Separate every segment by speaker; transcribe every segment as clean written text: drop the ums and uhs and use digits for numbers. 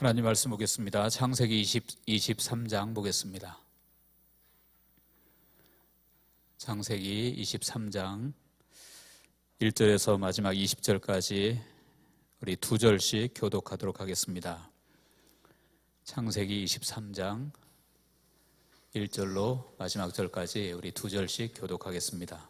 Speaker 1: 하나님 말씀 보겠습니다. 창세기 23장 보겠습니다. 창세기 23장 1절에서 마지막 20절까지 우리 두 절씩 교독하도록 하겠습니다. 창세기 23장 1절로 마지막 절까지 우리 두 절씩 교독하겠습니다.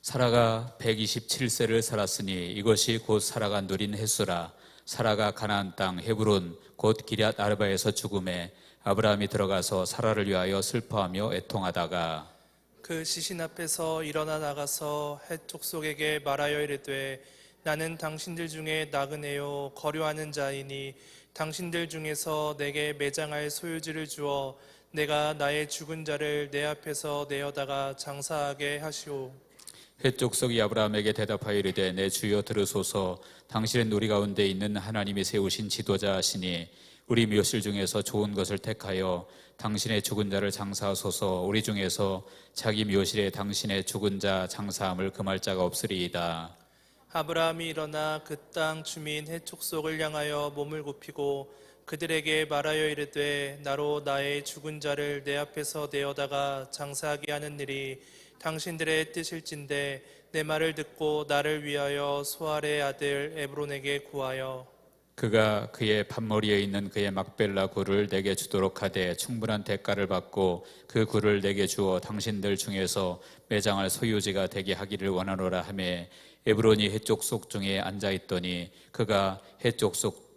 Speaker 1: 사라가 127세를 살았으니 이것이 곧 사라가 누린 횟수라. 사라가 가나안 땅 헤브론 곧 기럇 아르바에서 죽음에 아브라함이 들어가서 사라를 위하여 슬퍼하며 애통하다가
Speaker 2: 그 시신 앞에서 일어나 나가서 헷 족속에게 말하여 이르되 나는 당신들 중에 나그네요 거류하는 자이니 당신들 중에서 내게 매장할 소유지를 주어 내가 나의 죽은 자를 내 앞에서 내어다가 장사하게 하시오.
Speaker 1: 헷 족속이 아브라함에게 대답하여 이르되 내 주여 들으소서. 당신은 우리 가운데 있는 하나님이 세우신 지도자시니 우리 묘실 중에서 좋은 것을 택하여 당신의 죽은 자를 장사하소서. 우리 중에서 자기 묘실에 당신의 죽은 자 장사함을 금할 자가 없으리이다.
Speaker 2: 아브라함이 일어나 그 땅 주민 헷 족속을 향하여 몸을 굽히고 그들에게 말하여 이르되 나로 나의 죽은 자를 내 앞에서 내어다가 장사하게 하는 일이 당신들의 뜻일진데 내 말을 듣고 나를 위하여 소알의 아들 에브론에게 구하여
Speaker 1: 그가 그의 밭머리에 있는 그의 막벨라 굴을 내게 주도록 하되 충분한 대가를 받고 그 굴을 내게 주어 당신들 중에서 매장할 소유지가 되게 하기를 원하노라 하며 에브론이 헷 족속 중에 앉아있더니 그가 헷 족속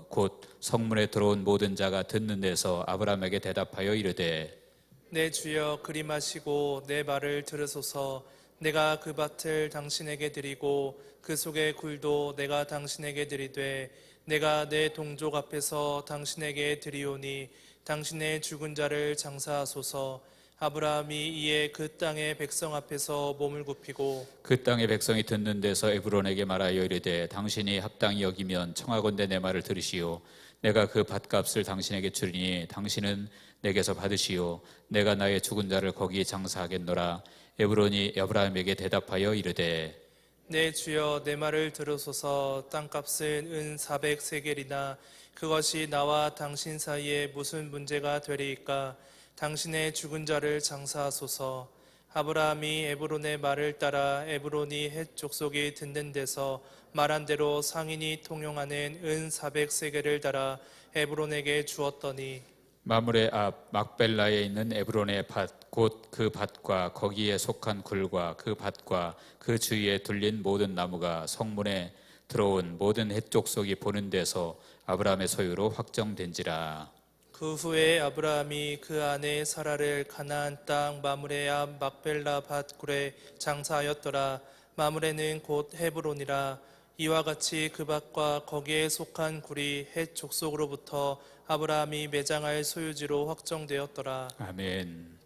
Speaker 1: 곧 성문에 들어온 모든 자가 듣는 데서 아브라함에게 대답하여 이르되
Speaker 2: 내 주여 그리마시고 내 말을 들으소서. 내가 그 밭을 당신에게 드리고 그 속의 굴도 내가 당신에게 드리되 내가 내 동족 앞에서 당신에게 드리오니 당신의 죽은 자를 장사하소서. 아브라함이 이에 그 땅의 백성 앞에서 몸을 굽히고
Speaker 1: 그 땅의 백성이 듣는 데서 에브론에게 말하여 이르되 당신이 합당히 여기면 청하건대 내 말을 들으시오. 내가 그 밭값을 당신에게 주리니 당신은 내게서 받으시오. 내가 나의 죽은 자를 거기에 장사하겠노라. 에브론이 아브라함에게 대답하여 이르되
Speaker 2: 내 주여 내 말을 들으소서. 땅값은 은 400세겔이나 그것이 나와 당신 사이에 무슨 문제가 되리이까. 당신의 죽은 자를 장사하소서. 아브라함이 에브론의 말을 따라 에브론이 헷 족속이 듣는 데서 말한 대로 상인이 통용하는 은 400세겔을 달아 에브론에게 주었더니
Speaker 1: 마므레 앞 막벨라에 있는 에브론의 밭 곧 그 밭과 거기에 속한 굴과 그 밭과 그 주위에 둘린 모든 나무가 성문에 들어온 모든 헷 족속이 보는 데서 아브라함의 소유로 확정된지라.
Speaker 2: 그 후에 아브라함이 그 아내 사라를 가나안 땅 마므레 앞 막벨라 밭굴에 장사하였더라. 마므레는 곧 헤브론이라. 이와 같이 그 밭과 거기에 속한 굴이 헷 족속으로부터 아브라함이 매장할 소유지로 확정되었더라.
Speaker 1: 아멘.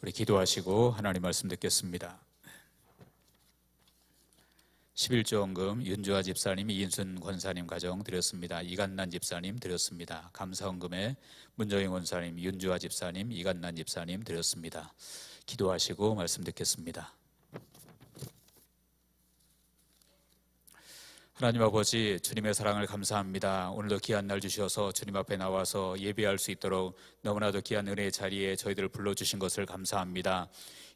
Speaker 1: 우리 기도하시고 하나님 말씀 듣겠습니다. 11조원금 윤주아 집사님, 이인순 권사님 가정 드렸습니다. 이간난 집사님 드렸습니다. 감사원금에 문정희 권사님, 윤주아 집사님, 이간난 집사님 드렸습니다. 기도하시고 말씀 듣겠습니다. 하나님 아버지, 주님의 사랑을 감사합니다. 오늘도 귀한 날 주셔서 주님 앞에 나와서 예배할 수 있도록 너무나도 귀한 은혜의 자리에 저희들을 불러주신 것을 감사합니다.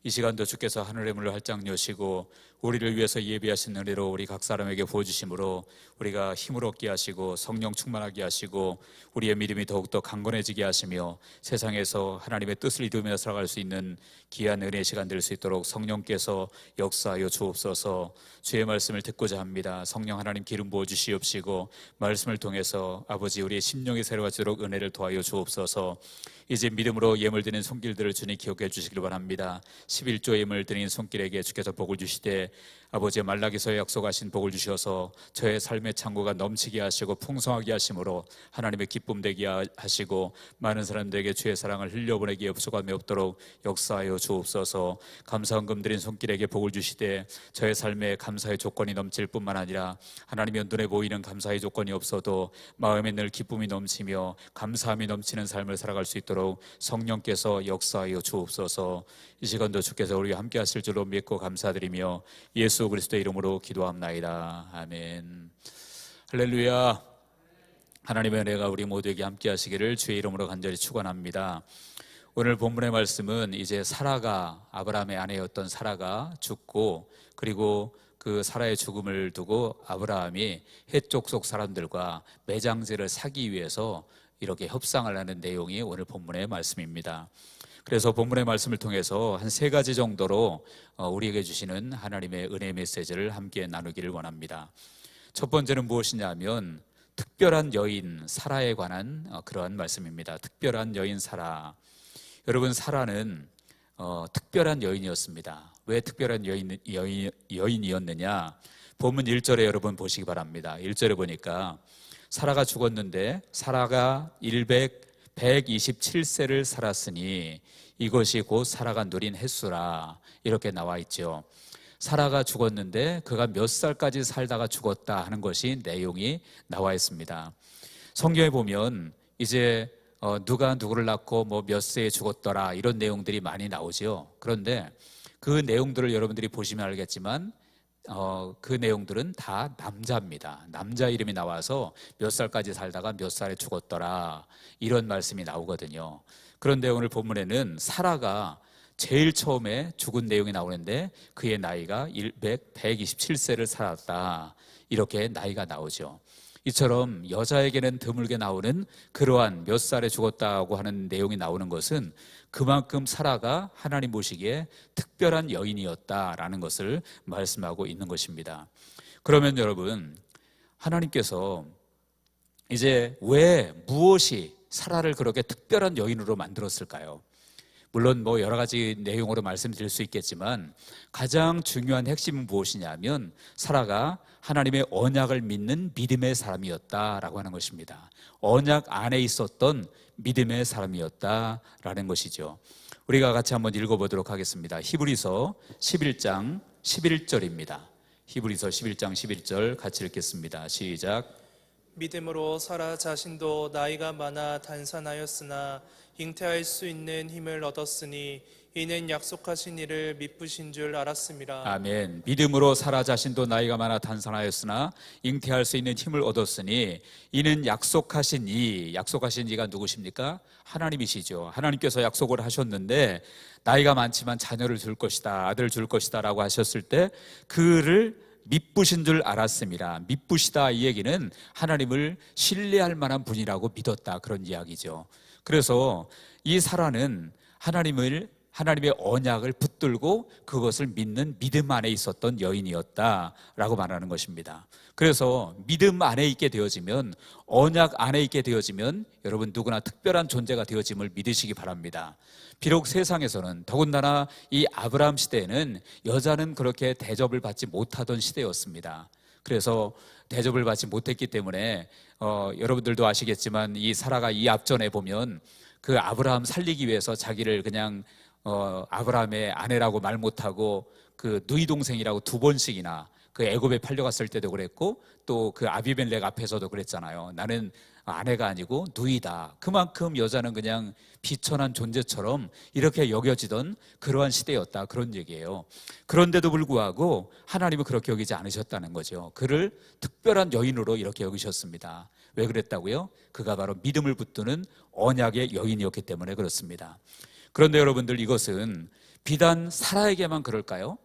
Speaker 1: 이 시간도 주께서 하늘의 문을 활짝 여시고 우리를 위해서 예비하신 은혜로 우리 각 사람에게 부어주심으로 우리가 힘을 얻게 하시고 성령 충만하게 하시고 우리의 믿음이 더욱더 강건해지게 하시며 세상에서 하나님의 뜻을 이루며 살아갈 수 있는 귀한 은혜의 시간 될 수 있도록 성령께서 역사하여 주옵소서. 주의 말씀을 듣고자 합니다. 성령 하나님 기름 부어주시옵시고 말씀을 통해서 아버지 우리의 심령이 새로워지도록 은혜를 도하여 주옵소서. 이제 믿음으로 예물 드리는 손길들을 주님 기억해 주시길 바랍니다. 11조 예물 드리는 손길에게 주께서 복을 주시되 아버지의 말라기서에 약속하신 복을 주셔서 저의 삶의 창고가 넘치게 하시고 풍성하게 하심으로 하나님의 기쁨 되게 하시고 많은 사람들에게 주의 사랑을 흘려보내기에 부족함이 없도록 역사하여 주옵소서. 감사헌금 드린 손길에게 복을 주시되 저의 삶에 감사의 조건이 넘칠 뿐만 아니라 하나님의 눈에 보이는 감사의 조건이 없어도 마음에 늘 기쁨이 넘치며 감사함이 넘치는 삶을 살아갈 수 있도록 성령께서 역사하여 주옵소서. 이 시간도 주께서 우리와 함께 하실 줄로 믿고 감사드리며 예수 그리스도의 이름으로 기도합나이다. 아멘. 할렐루야. 하나님의 은혜가 우리 모두에게 함께 하시기를 주의 이름으로 간절히 축원합니다. 오늘 본문의 말씀은 이제 사라가, 아브라함의 아내였던 사라가 죽고, 그리고 그 사라의 죽음을 두고 아브라함이 헷족 속 사람들과 매장제를 사기 위해서 이렇게 협상을 하는 내용이 오늘 본문의 말씀입니다. 그래서 본문의 말씀을 통해서 한 세 가지 정도로 우리에게 주시는 하나님의 은혜 메시지를 함께 나누기를 원합니다. 첫 번째는 무엇이냐면 특별한 여인 사라에 관한 그러한 말씀입니다. 특별한 여인 사라. 여러분, 사라는 특별한 여인이었습니다. 왜 특별한 여인이었느냐? 본문 1절에 여러분 보시기 바랍니다. 1절에 보니까 사라가 죽었는데 사라가 127세를 살았으니 이것이 곧 사라가 누린 횟수라, 이렇게 나와 있죠. 사라가 죽었는데 그가 몇 살까지 살다가 죽었다 하는 것이 내용이 나와 있습니다. 성경에 보면 이제 누가 누구를 낳고 뭐 몇 세에 죽었더라 이런 내용들이 많이 나오죠. 그런데 그 내용들을 여러분들이 보시면 알겠지만 그 내용들은 다 남자입니다. 남자 이름이 나와서 몇 살까지 살다가 몇 살에 죽었더라 이런 말씀이 나오거든요. 그런데 오늘 본문에는 사라가 제일 처음에 죽은 내용이 나오는데 그의 나이가 127세를 살았다, 이렇게 나이가 나오죠. 이처럼 여자에게는 드물게 나오는 그러한 몇 살에 죽었다고 하는 내용이 나오는 것은 그만큼 사라가 하나님 보시기에 특별한 여인이었다라는 것을 말씀하고 있는 것입니다. 그러면 여러분, 하나님께서 이제 왜, 무엇이 사라를 그렇게 특별한 여인으로 만들었을까요? 물론 뭐 여러 가지 내용으로 말씀드릴 수 있겠지만 가장 중요한 핵심은 무엇이냐면 사라가 하나님의 언약을 믿는 믿음의 사람이었다라고 하는 것입니다. 언약 안에 있었던 믿음의 사람이었다라는 것이죠. 우리가 같이 한번 읽어보도록 하겠습니다. 히브리서 11장 11절입니다. 히브리서 11장 11절 같이 읽겠습니다. 시작.
Speaker 2: 믿음으로 사라 자신도 나이가 많아 단산하였으나 잉태할 수 있는 힘을 얻었으니 이는 약속하신 이를 미쁘신 줄 알았음이라.
Speaker 1: 아멘. 믿음으로 사라 자신도 나이가 많아 단산하였으나 잉태할 수 있는 힘을 얻었으니 이는 약속하신 이가 누구십니까? 하나님이시죠. 하나님께서 약속을 하셨는데 나이가 많지만 자녀를 줄 것이다, 아들을 줄 것이다 라고 하셨을 때 그를 미쁘신 줄 알았습니다. 미쁘시다, 이 얘기는 하나님을 신뢰할 만한 분이라고 믿었다, 그런 이야기죠. 그래서 이 사라는 하나님의 언약을 붙들고 그것을 믿는 믿음 안에 있었던 여인이었다라고 말하는 것입니다. 그래서 믿음 안에 있게 되어지면, 언약 안에 있게 되어지면 여러분 누구나 특별한 존재가 되어짐을 믿으시기 바랍니다. 비록 세상에서는, 더군다나 이 아브라함 시대에는 여자는 그렇게 대접을 받지 못하던 시대였습니다. 그래서 대접을 받지 못했기 때문에 여러분들도 아시겠지만 이 사라가 이 앞전에 보면 그 아브라함 살리기 위해서 자기를 그냥 아브라함의 아내라고 말 못하고 그 누이 동생이라고 2번씩이나 그 애굽에 팔려갔을 때도 그랬고 또 그 아비멜렉 앞에서도 그랬잖아요. 나는 아내가 아니고 누이다. 그만큼 여자는 그냥 비천한 존재처럼 이렇게 여겨지던 그러한 시대였다, 그런 얘기예요. 그런데도 불구하고 하나님은 그렇게 여기지 않으셨다는 거죠. 그를 특별한 여인으로 이렇게 여기셨습니다. 왜 그랬다고요? 그가 바로 믿음을 붙드는 언약의 여인이었기 때문에 그렇습니다. 그런데 여러분들, 이것은 비단 사라에게만 그럴까요?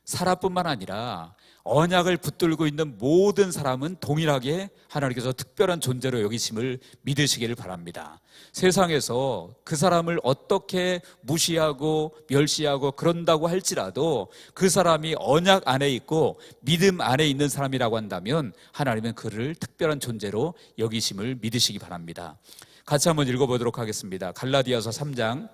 Speaker 1: 사라뿐만 아니라 언약을 붙들고 있는 모든 사람은 동일하게 하나님께서 특별한 존재로 여기심을 믿으시기를 바랍니다. 세상에서 그 사람을 어떻게 무시하고 멸시하고 그런다고 할지라도 그 사람이 언약 안에 있고 믿음 안에 있는 사람이라고 한다면 하나님은 그를 특별한 존재로 여기심을 믿으시기 바랍니다. 같이 한번 읽어보도록 하겠습니다. 갈라디아서 3장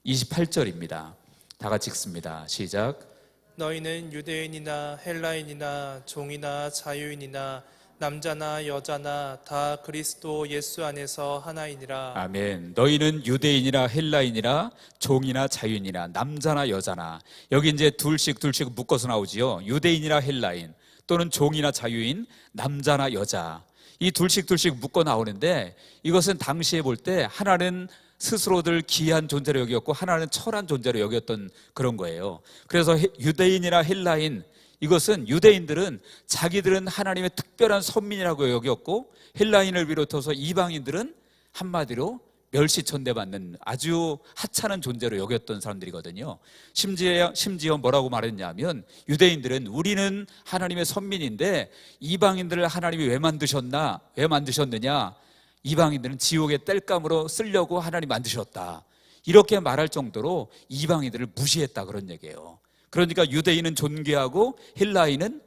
Speaker 1: 28절입니다. 다 같이 읽습니다. 시작.
Speaker 2: 너희는 유대인이나 헬라인이나 종이나 자유인이나 남자나 여자나 다 그리스도 예수 안에서 하나이니라.
Speaker 1: 아멘. 너희는 유대인이나 헬라인이나 종이나 자유인이나 남자나 여자나, 여기 이제 둘씩 묶어서 나오지요. 유대인이나 헬라인 또는 종이나 자유인, 남자나 여자, 이 둘씩 묶어 나오는데 이것은 당시에 볼 때 하나는 스스로들 귀한 존재로 여겼고 하나는 철한 존재로 여겼던 그런 거예요. 그래서 유대인이나 헬라인, 이것은 유대인들은 자기들은 하나님의 특별한 선민이라고 여겼고 헬라인을 비롯해서 이방인들은 한마디로 멸시천대받는 아주 하찮은 존재로 여겼던 사람들이거든요. 심지어 뭐라고 말했냐면 유대인들은 우리는 하나님의 선민인데 이방인들을 하나님이 왜 만드셨느냐? 이방인들은 지옥의 땔감으로 쓰려고 하나님 만드셨다. 이렇게 말할 정도로 이방인들을 무시했다, 그런 얘기예요. 그러니까 유대인은 존귀하고 헬라인은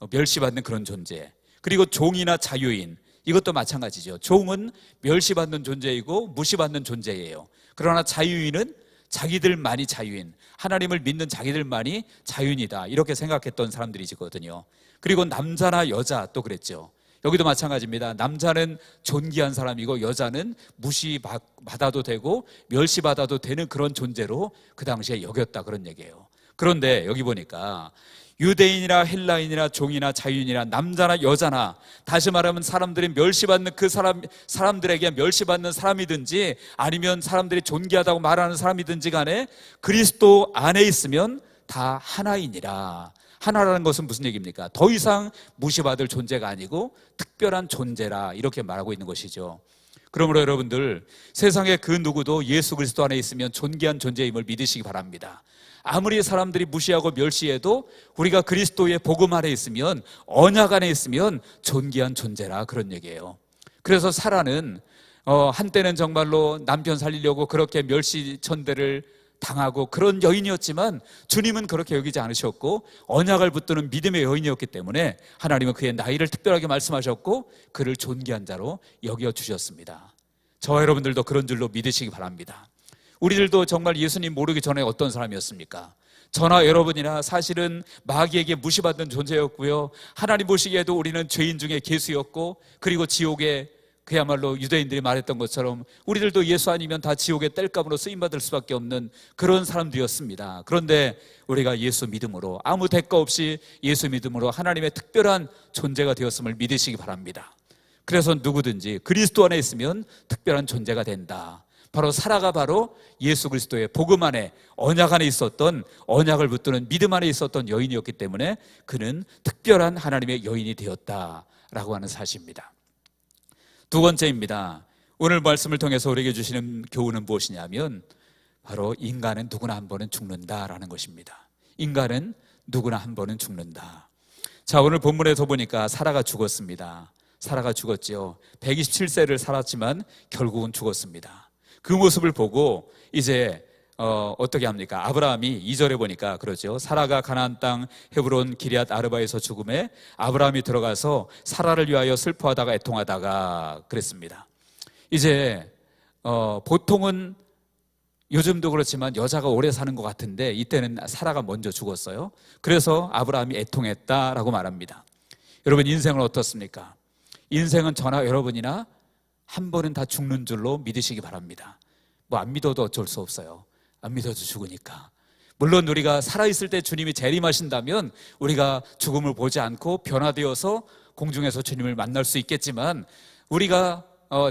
Speaker 1: 멸시받는 그런 존재. 그리고 종이나 자유인, 이것도 마찬가지죠. 종은 멸시받는 존재이고 무시받는 존재예요. 그러나 자유인은 자기들만이 자유인, 하나님을 믿는 자기들만이 자유인이다, 이렇게 생각했던 사람들이거든요. 그리고 남자나 여자 또 그랬죠. 여기도 마찬가지입니다. 남자는 존귀한 사람이고 여자는 무시받아도 되고 멸시받아도 되는 그런 존재로 그 당시에 여겼다, 그런 얘기예요. 그런데 여기 보니까 유대인이나 헬라인이나 종이나 자유인이나 남자나 여자나, 다시 말하면 사람들이 멸시받는 그 사람들에게 멸시받는 사람이든지 아니면 사람들이 존귀하다고 말하는 사람이든지 간에 그리스도 안에 있으면 다 하나이니라. 하나라는 것은 무슨 얘기입니까? 더 이상 무시받을 존재가 아니고 특별한 존재라, 이렇게 말하고 있는 것이죠. 그러므로 여러분들, 세상에 그 누구도 예수 그리스도 안에 있으면 존귀한 존재임을 믿으시기 바랍니다. 아무리 사람들이 무시하고 멸시해도 우리가 그리스도의 복음 안에 있으면, 언약 안에 있으면 존귀한 존재라, 그런 얘기예요. 그래서 사라는 한때는 정말로 남편 살리려고 그렇게 멸시천대를 당하고 그런 여인이었지만 주님은 그렇게 여기지 않으셨고 언약을 붙드는 믿음의 여인이었기 때문에 하나님은 그의 나이를 특별하게 말씀하셨고 그를 존귀한 자로 여겨주셨습니다. 저와 여러분들도 그런 줄로 믿으시기 바랍니다. 우리들도 정말 예수님 모르기 전에 어떤 사람이었습니까? 저나 여러분이나 사실은 마귀에게 무시받는 존재였고요, 하나님 보시기에도 우리는 죄인 중에 괴수였고, 그리고 지옥에, 그야말로 유대인들이 말했던 것처럼 우리들도 예수 아니면 다 지옥의 땔감으로 쓰임받을 수밖에 없는 그런 사람들이었습니다. 그런데 우리가 예수 믿음으로, 아무 대가 없이 예수 믿음으로 하나님의 특별한 존재가 되었음을 믿으시기 바랍니다. 그래서 누구든지 그리스도 안에 있으면 특별한 존재가 된다. 바로 사라가 바로 예수 그리스도의 복음 안에, 언약 안에 있었던, 언약을 붙드는 믿음 안에 있었던 여인이었기 때문에 그는 특별한 하나님의 여인이 되었다라고 하는 사실입니다. 두 번째입니다. 오늘 말씀을 통해서 우리에게 주시는 교훈은 무엇이냐면 바로 인간은 누구나 한 번은 죽는다라는 것입니다. 인간은 누구나 한 번은 죽는다. 자, 오늘 본문에서 보니까 사라가 죽었습니다. 사라가 죽었죠. 127세를 살았지만 결국은 죽었습니다. 그 모습을 보고 이제 어떻게 합니까? 아브라함이 2절에 보니까 그러죠. 사라가 가나안 땅 헤브론 기럇 아르바에서 죽음에 아브라함이 들어가서 사라를 위하여 슬퍼하다가 애통하다가 그랬습니다. 이제 보통은 요즘도 그렇지만 여자가 오래 사는 것 같은데 이때는 사라가 먼저 죽었어요. 그래서 아브라함이 애통했다라고 말합니다. 여러분, 인생은 어떻습니까? 인생은 저나 여러분이나 한 번은 다 죽는 줄로 믿으시기 바랍니다. 뭐 안 믿어도 어쩔 수 없어요. 안 믿어도 죽으니까. 물론 우리가 살아있을 때 주님이 재림하신다면 우리가 죽음을 보지 않고 변화되어서 공중에서 주님을 만날 수 있겠지만, 우리가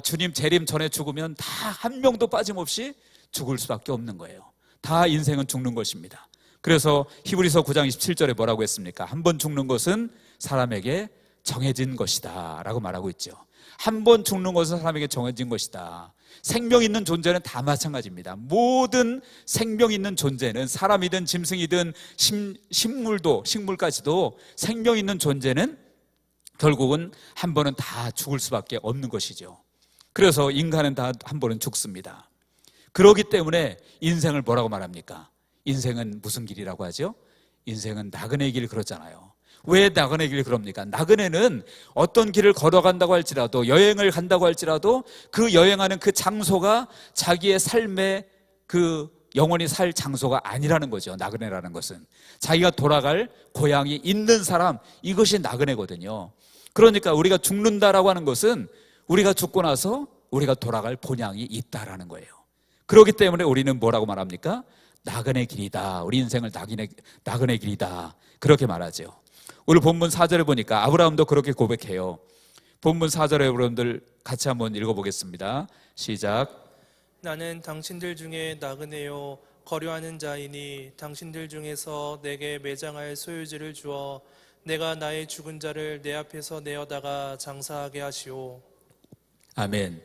Speaker 1: 주님 재림 전에 죽으면 다 한 명도 빠짐없이 죽을 수밖에 없는 거예요. 다 인생은 죽는 것입니다. 그래서 히브리서 9장 27절에 뭐라고 했습니까? 한 번 죽는 것은 사람에게 정해진 것이다 라고 말하고 있죠. 한 번 죽는 것은 사람에게 정해진 것이다. 생명 있는 존재는 다 마찬가지입니다. 모든 생명 있는 존재는, 사람이든 짐승이든 식물까지도 생명 있는 존재는 결국은 한 번은 다 죽을 수밖에 없는 것이죠. 그래서 인간은 다 한 번은 죽습니다. 그렇기 때문에 인생을 뭐라고 말합니까? 인생은 무슨 길이라고 하죠? 인생은 나그네 길 그러잖아요. 왜 나그네 길 그럽니까? 나그네는 어떤 길을 걸어간다고 할지라도, 여행을 간다고 할지라도 그 여행하는 그 장소가 자기의 삶의 그 영원히 살 장소가 아니라는 거죠. 나그네라는 것은 자기가 돌아갈 고향이 있는 사람, 이것이 나그네거든요. 그러니까 우리가 죽는다라고 하는 것은 우리가 죽고 나서 우리가 돌아갈 본향이 있다라는 거예요. 그렇기 때문에 우리는 뭐라고 말합니까? 나그네 길이다. 우리 인생을 나그네 길이다, 그렇게 말하죠. 오늘 본문 4절에 보니까 아브라함도 그렇게 고백해요. 본문 4절에 여러분들 같이 한번 읽어보겠습니다. 시작.
Speaker 2: 나는 당신들 중에 나그네요 거류하는 자이니 당신들 중에서 내게 매장할 소유지를 주어 내가 나의 죽은 자를 내 앞에서 내어다가 장사하게 하시오.
Speaker 1: 아멘.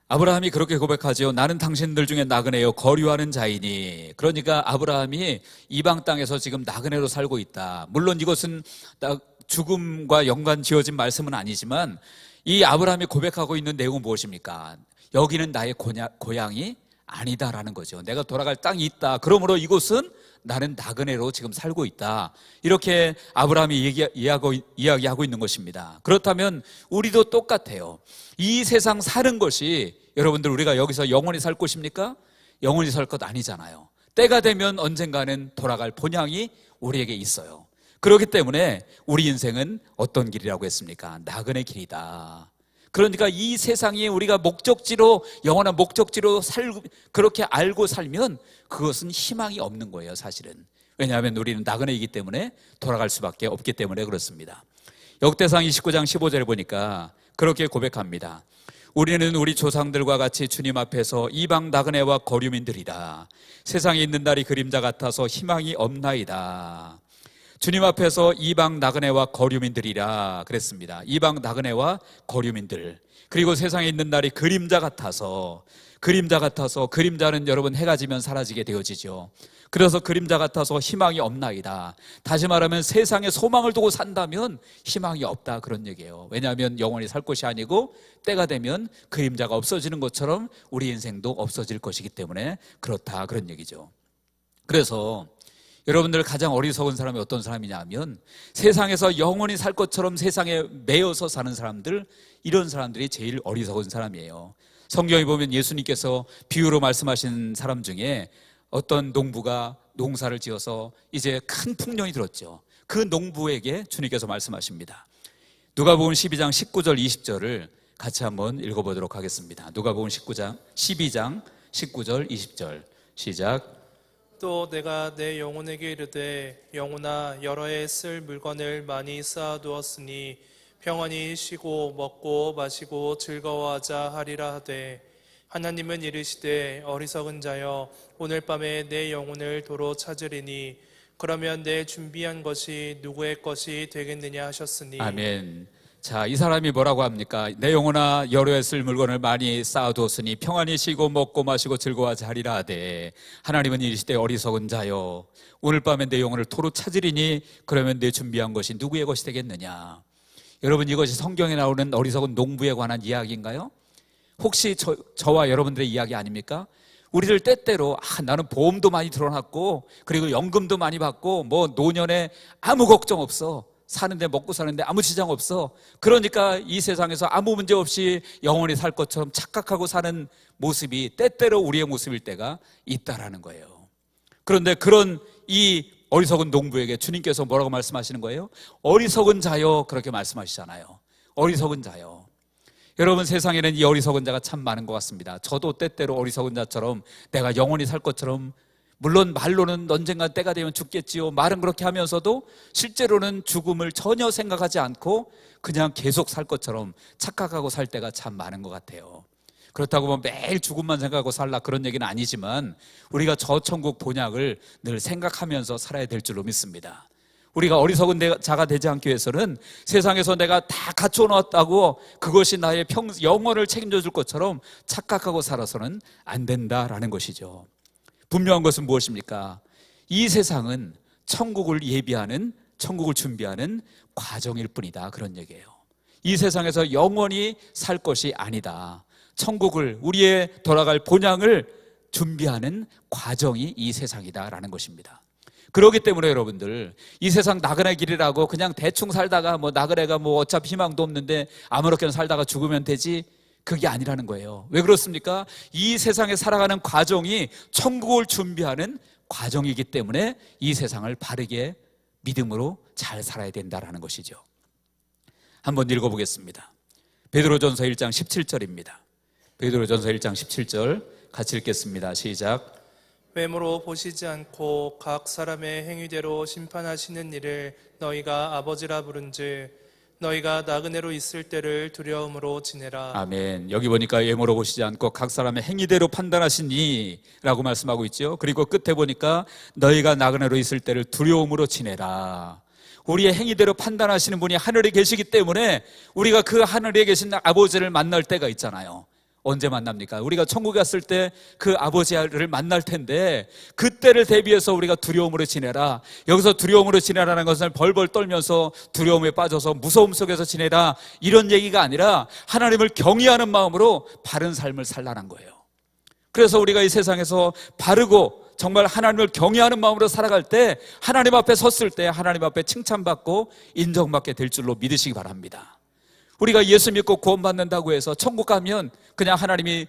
Speaker 1: 아브라함이 그렇게 고백하지요. 나는 당신들 중에 나그네요 거류하는 자이니. 그러니까 아브라함이 이방 땅에서 지금 나그네로 살고 있다. 물론 이것은 죽음과 연관 지어진 말씀은 아니지만 이 아브라함이 고백하고 있는 내용은 무엇입니까? 여기는 나의 고향이 아니다라는 거죠. 내가 돌아갈 땅이 있다. 그러므로 이곳은 나는 나그네로 지금 살고 있다. 이렇게 아브라함이 이야기하고 있는 것입니다. 그렇다면 우리도 똑같아요. 이 세상 사는 것이 여러분들 우리가 여기서 영원히 살 곳입니까? 영원히 살 것 아니잖아요. 때가 되면 언젠가는 돌아갈 본향이 우리에게 있어요. 그렇기 때문에 우리 인생은 어떤 길이라고 했습니까? 나그네 길이다. 그러니까 이 세상이 우리가 목적지로, 영원한 목적지로 그렇게 알고 살면 그것은 희망이 없는 거예요, 사실은. 왜냐하면 우리는 나그네이기 때문에 돌아갈 수밖에 없기 때문에 그렇습니다. 역대상 29장 15절에 보니까 그렇게 고백합니다. 우리는 우리 조상들과 같이 주님 앞에서 이방 나그네와 거류민들이라. 세상에 있는 날이 그림자 같아서 희망이 없나이다. 주님 앞에서 이방 나그네와 거류민들이라 그랬습니다. 이방 나그네와 거류민들. 그리고 세상에 있는 날이 그림자 같아서 그림자는 여러분 해가 지면 사라지게 되어지죠. 그래서 그림자 같아서 희망이 없나이다. 다시 말하면 세상에 소망을 두고 산다면 희망이 없다 그런 얘기예요. 왜냐하면 영원히 살 곳이 아니고 때가 되면 그림자가 없어지는 것처럼 우리 인생도 없어질 것이기 때문에 그렇다 그런 얘기죠. 그래서 여러분들 가장 어리석은 사람이 어떤 사람이냐 하면 세상에서 영원히 살 것처럼 세상에 매여서 사는 사람들, 이런 사람들이 제일 어리석은 사람이에요. 성경에 보면 예수님께서 비유로 말씀하신 사람 중에 어떤 농부가 농사를 지어서 이제 큰 풍년이 들었죠. 그 농부에게 주님께서 말씀하십니다. 누가복음 12장 19절 20절을 같이 한번 읽어보도록 하겠습니다. 누가복음 12장 19절 20절 시작.
Speaker 2: 또 내가 내 영혼에게 이르되 영혼아 여러 해 쓸 물건을 많이 쌓아두었으니 평안히 쉬고 먹고 마시고 즐거워하자 하리라 하되 하나님은 이르시되 어리석은 자여 오늘 밤에 내 영혼을 도로 찾으리니 그러면 내 준비한 것이 누구의 것이 되겠느냐 하셨으니.
Speaker 1: 아멘. 자, 이 사람이 뭐라고 합니까? 내 영혼아 여러 해 쓸 물건을 많이 쌓아두었으니 평안히 쉬고 먹고 마시고 즐거워하자 하리라 하되 하나님은 이르시되 어리석은 자여 오늘 밤에 내 영혼을 도로 찾으리니 그러면 내 준비한 것이 누구의 것이 되겠느냐. 여러분, 이것이 성경에 나오는 어리석은 농부에 관한 이야기인가요? 혹시 저와 여러분들의 이야기 아닙니까? 우리들 때때로 나는 보험도 많이 들어놨고 그리고 연금도 많이 받고 뭐 노년에 아무 걱정 없어, 사는데 먹고 사는데 아무 지장 없어, 그러니까 이 세상에서 아무 문제 없이 영원히 살 것처럼 착각하고 사는 모습이 때때로 우리의 모습일 때가 있다라는 거예요. 그런데 그런 이 어리석은 농부에게 주님께서 뭐라고 말씀하시는 거예요? 어리석은 자여, 그렇게 말씀하시잖아요. 어리석은 자여. 여러분, 세상에는 이 어리석은 자가 참 많은 것 같습니다. 저도 때때로 어리석은 자처럼 내가 영원히 살 것처럼, 물론 말로는 언젠가 때가 되면 죽겠지요, 말은 그렇게 하면서도 실제로는 죽음을 전혀 생각하지 않고 그냥 계속 살 것처럼 착각하고 살 때가 참 많은 것 같아요. 그렇다고 뭐 매일 죽음만 생각하고 살라 그런 얘기는 아니지만 우리가 저 천국 본향을 늘 생각하면서 살아야 될 줄로 믿습니다. 우리가 어리석은 자가 되지 않기 위해서는 세상에서 내가 다 갖춰 놓았다고 그것이 나의 영혼을 책임져 줄 것처럼 착각하고 살아서는 안 된다라는 것이죠. 분명한 것은 무엇입니까? 이 세상은 천국을 예비하는, 천국을 준비하는 과정일 뿐이다, 그런 얘기예요. 이 세상에서 영원히 살 것이 아니다. 천국을, 우리의 돌아갈 본향을 준비하는 과정이 이 세상이다라는 것입니다. 그렇기 때문에 여러분들, 이 세상 나그네 길이라고 그냥 대충 살다가 뭐 나그네가 뭐 어차피 희망도 없는데 아무렇게나 살다가 죽으면 되지, 그게 아니라는 거예요. 왜 그렇습니까? 이 세상에 살아가는 과정이 천국을 준비하는 과정이기 때문에 이 세상을 바르게 믿음으로 잘 살아야 된다라는 것이죠. 한번 읽어보겠습니다. 베드로전서 1장 17절입니다. 베드로전서 1장 17절 같이 읽겠습니다. 시작.
Speaker 2: 외모로 보시지 않고 각 사람의 행위대로 심판하시는 이를 너희가 아버지라 부른즉 너희가 나그네로 있을 때를 두려움으로 지내라.
Speaker 1: 아멘. 여기 보니까 예모로 보시지 않고 각 사람의 행위대로 판단하시니 라고 말씀하고 있죠. 그리고 끝에 보니까 너희가 나그네로 있을 때를 두려움으로 지내라. 우리의 행위대로 판단하시는 분이 하늘에 계시기 때문에 우리가 그 하늘에 계신 아버지를 만날 때가 있잖아요. 언제 만납니까? 우리가 천국에 갔을 때 그 아버지를 만날 텐데 그때를 대비해서 우리가 두려움으로 지내라. 여기서 두려움으로 지내라는 것은 벌벌 떨면서 두려움에 빠져서 무서움 속에서 지내라 이런 얘기가 아니라 하나님을 경외하는 마음으로 바른 삶을 살라는 거예요. 그래서 우리가 이 세상에서 바르고 정말 하나님을 경외하는 마음으로 살아갈 때 하나님 앞에 섰을 때 하나님 앞에 칭찬받고 인정받게 될 줄로 믿으시기 바랍니다. 우리가 예수 믿고 구원받는다고 해서 천국 가면 그냥 하나님이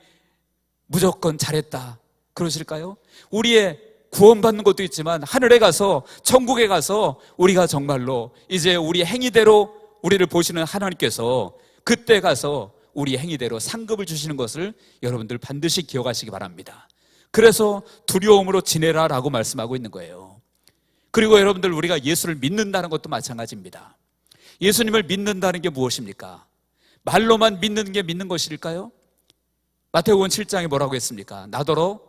Speaker 1: 무조건 잘했다 그러실까요? 우리의 구원받는 것도 있지만 하늘에 가서 천국에 가서 우리가 정말로 이제 우리 행위대로 우리를 보시는 하나님께서 그때 가서 우리 행위대로 상급을 주시는 것을 여러분들 반드시 기억하시기 바랍니다. 그래서 두려움으로 지내라 라고 말씀하고 있는 거예요. 그리고 여러분들 우리가 예수를 믿는다는 것도 마찬가지입니다. 예수님을 믿는다는 게 무엇입니까? 말로만 믿는 게 믿는 것일까요? 마태복음 7장에 뭐라고 했습니까? 나더러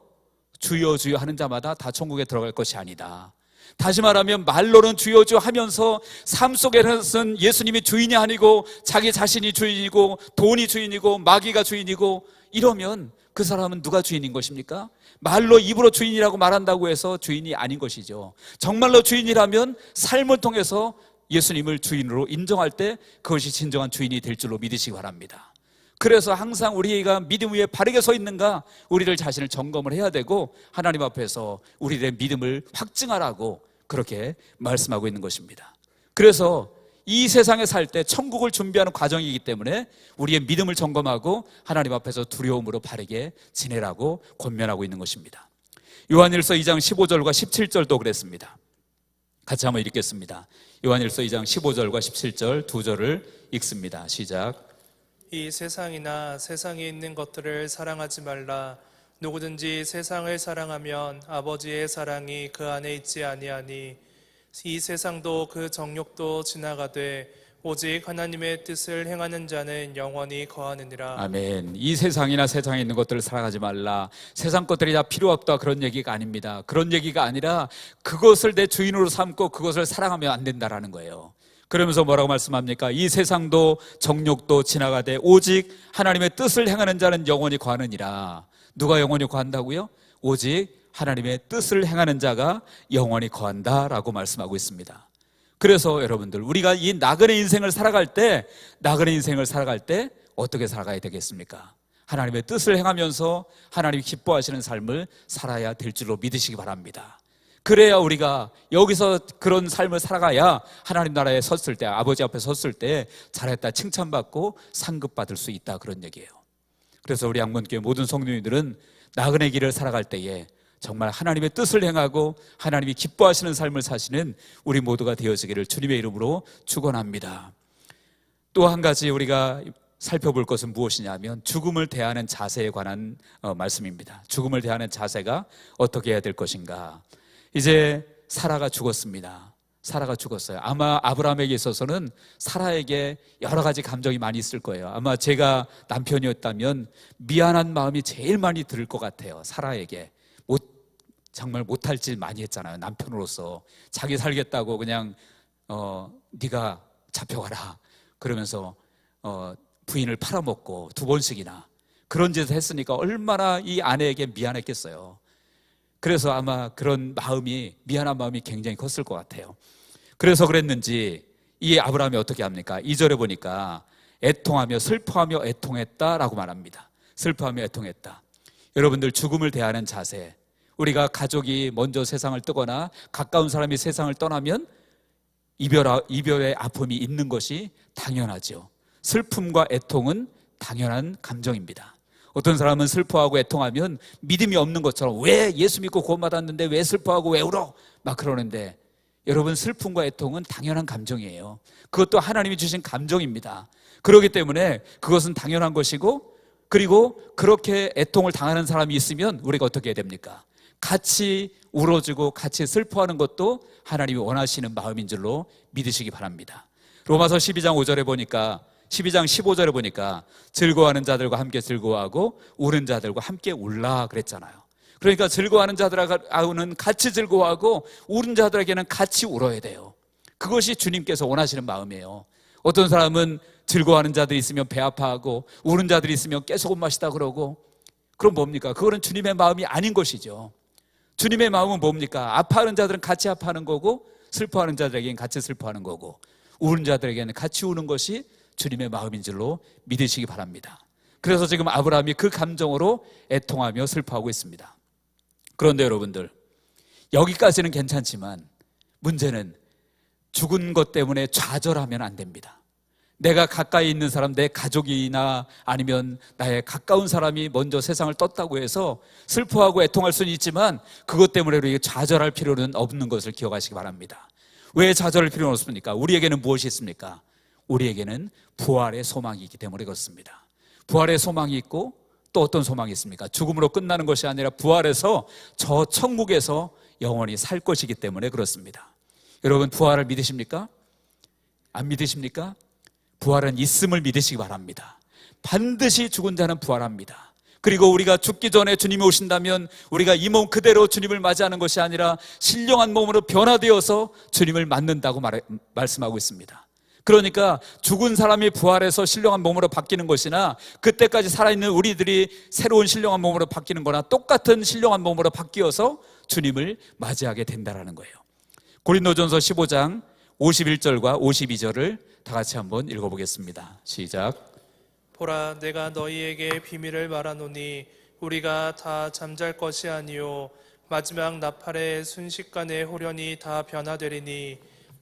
Speaker 1: 주여 주여 하는 자마다 다 천국에 들어갈 것이 아니다. 다시 말하면 말로는 주여 주여 하면서 삶 속에서는 예수님이 주인이 아니고 자기 자신이 주인이고 돈이 주인이고 마귀가 주인이고 이러면 그 사람은 누가 주인인 것입니까? 말로 입으로 주인이라고 말한다고 해서 주인이 아닌 것이죠. 정말로 주인이라면 삶을 통해서 예수님을 주인으로 인정할 때 그것이 진정한 주인이 될 줄로 믿으시기 바랍니다. 그래서 항상 우리가 믿음 위에 바르게 서 있는가 우리를 자신을 점검을 해야 되고 하나님 앞에서 우리의 믿음을 확증하라고 그렇게 말씀하고 있는 것입니다. 그래서 이 세상에 살 때 천국을 준비하는 과정이기 때문에 우리의 믿음을 점검하고 하나님 앞에서 두려움으로 바르게 지내라고 권면하고 있는 것입니다. 요한일서 2장 15절과 17절도 그랬습니다. 같이 한번 읽겠습니다. 요한일서 2장 15절과 17절 두 절을 읽습니다. 시작.
Speaker 2: 이 세상이나 세상에 있는 것들을 사랑하지 말라. 누구든지 세상을 사랑하면 아버지의 사랑이 그 안에 있지 아니하니 이 세상도 그 정욕도 지나가되 오직 하나님의 뜻을 행하는 자는 영원히 거하느니라.
Speaker 1: 아멘. 이 세상이나 세상에 있는 것들을 사랑하지 말라. 세상 것들이 다 필요 없다 그런 얘기가 아닙니다. 그런 얘기가 아니라 그것을 내 주인으로 삼고 그것을 사랑하면 안 된다라는 거예요. 그러면서 뭐라고 말씀합니까? 이 세상도 정욕도 지나가되 오직 하나님의 뜻을 행하는 자는 영원히 거하느니라. 누가 영원히 거한다고요? 오직 하나님의 뜻을 행하는 자가 영원히 거한다라고 말씀하고 있습니다. 그래서 여러분들 우리가 이 나그네 인생을 살아갈 때 어떻게 살아가야 되겠습니까? 하나님의 뜻을 행하면서 하나님이 기뻐하시는 삶을 살아야 될 줄로 믿으시기 바랍니다. 그래야 우리가 여기서 그런 삶을 살아가야 하나님 나라에 섰을 때 아버지 앞에 섰을 때 잘했다 칭찬받고 상급받을 수 있다 그런 얘기예요. 그래서 우리 양문교회 모든 성도님들은 나그네 길을 살아갈 때에 정말 하나님의 뜻을 행하고 하나님이 기뻐하시는 삶을 사시는 우리 모두가 되어지기를 주님의 이름으로 축원합니다. 또 한 가지 우리가 살펴볼 것은 무엇이냐면 죽음을 대하는 자세에 관한 말씀입니다. 죽음을 대하는 자세가 어떻게 해야 될 것인가. 이제 사라가 죽었습니다. 사라가 죽었어요. 아마 아브라함에게 있어서는 사라에게 여러 가지 감정이 많이 있을 거예요. 아마 제가 남편이었다면 미안한 마음이 제일 많이 들 것 같아요. 사라에게 정말 못할 짓 많이 했잖아요. 남편으로서 자기 살겠다고 그냥 네가 잡혀가라 그러면서 부인을 팔아먹고 2번씩이나 그런 짓을 했으니까 얼마나 이 아내에게 미안했겠어요. 그래서 아마 그런 마음이 미안한 마음이 굉장히 컸을 것 같아요. 그래서 그랬는지 이 아브라함이 어떻게 합니까? 2절에 보니까 애통하며 슬퍼하며 애통했다라고 말합니다. 슬퍼하며 애통했다. 여러분들 죽음을 대하는 자세, 우리가 가족이 먼저 세상을 뜨거나 가까운 사람이 세상을 떠나면 이별의 아픔이 있는 것이 당연하죠. 슬픔과 애통은 당연한 감정입니다. 어떤 사람은 슬퍼하고 애통하면 믿음이 없는 것처럼 왜 예수 믿고 구원받았는데 왜 슬퍼하고 왜 울어? 막 그러는데 여러분 슬픔과 애통은 당연한 감정이에요. 그것도 하나님이 주신 감정입니다. 그렇기 때문에 그것은 당연한 것이고 그리고 그렇게 애통을 당하는 사람이 있으면 우리가 어떻게 해야 됩니까? 같이 울어주고 같이 슬퍼하는 것도 하나님이 원하시는 마음인 줄로 믿으시기 바랍니다. 로마서 12장 5절에 보니까 12장 15절에 보니까 즐거워하는 자들과 함께 즐거워하고 우는 자들과 함께 울라 그랬잖아요. 그러니까 즐거워하는 자들하고는 같이 즐거워하고 우는 자들에게는 같이 울어야 돼요. 그것이 주님께서 원하시는 마음이에요. 어떤 사람은 즐거워하는 자들이 있으면 배 아파하고 우는 자들이 있으면 깨소금 마시다 그러고, 그럼 뭡니까? 그거는 주님의 마음이 아닌 것이죠. 주님의 마음은 뭡니까? 아파하는 자들은 같이 아파하는 거고, 슬퍼하는 자들에게는 같이 슬퍼하는 거고, 우는 자들에게는 같이 우는 것이 주님의 마음인 줄로 믿으시기 바랍니다. 그래서 지금 아브라함이 그 감정으로 애통하며 슬퍼하고 있습니다. 그런데 여러분들, 여기까지는 괜찮지만 문제는 죽은 것 때문에 좌절하면 안 됩니다. 내가 가까이 있는 사람, 내 가족이나 아니면 나의 가까운 사람이 먼저 세상을 떴다고 해서 슬퍼하고 애통할 수는 있지만 그것 때문에 우리가 좌절할 필요는 없는 것을 기억하시기 바랍니다. 왜 좌절할 필요는 없습니까? 우리에게는 무엇이 있습니까? 우리에게는 부활의 소망이 있기 때문에 그렇습니다. 부활의 소망이 있고 또 어떤 소망이 있습니까? 죽음으로 끝나는 것이 아니라 부활해서 저 천국에서 영원히 살 것이기 때문에 그렇습니다. 여러분, 부활을 믿으십니까? 안 믿으십니까? 부활은 있음을 믿으시기 바랍니다. 반드시 죽은 자는 부활합니다. 그리고 우리가 죽기 전에 주님이 오신다면 우리가 이 몸 그대로 주님을 맞이하는 것이 아니라 신령한 몸으로 변화되어서 주님을 맞는다고 말씀하고 있습니다. 그러니까 죽은 사람이 부활해서 신령한 몸으로 바뀌는 것이나 그때까지 살아있는 우리들이 새로운 신령한 몸으로 바뀌는 거나 똑같은 신령한 몸으로 바뀌어서 주님을 맞이하게 된다는 거예요. 고린도전서 15장 51절과 52절을 다 같이 한번 읽어보겠습니다. 시작.
Speaker 2: 보라, 내가 너희에게 비밀을 말하노니 우리가 다 잠잘 것이 아니요 마지막 나팔의 순식간에 호련히 다 변화되리니